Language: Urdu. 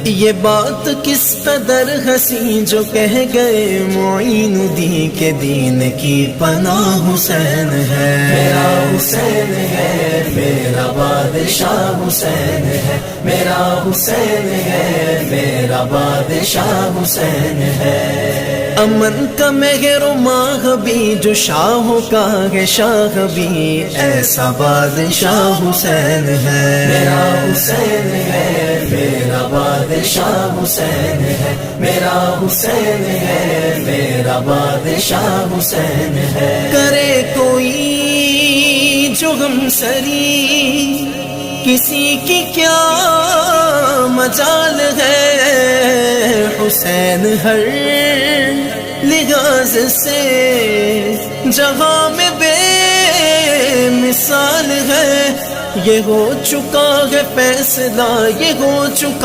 یہ بات کس قدر حسین جو کہہ گئے معین الدین کے دین کی پناہ حسین ہے، میرا حسین ہے، میرا بادشاہ حسین ہے، میرا حسین ہے، میرا بادشاہ حسین ہے۔ امن کا مہر و ماہ بھی جو شاہوں کا ہے شاہ بھی، ایسا بادشاہ حسین ہے، میرا حسین ہے، میرا بادشاہ حسین ہے، میرا حسین ہے، میرا بادشاہ حسین ہے۔ کرے کوئی جو ہم سری کسی کی کیا مجال ہے، حسین ہر لحاظ سے جہاں میں بے مثال ہے۔ یہ ہو چکا ہے فیصلہ، یہ ہو چکا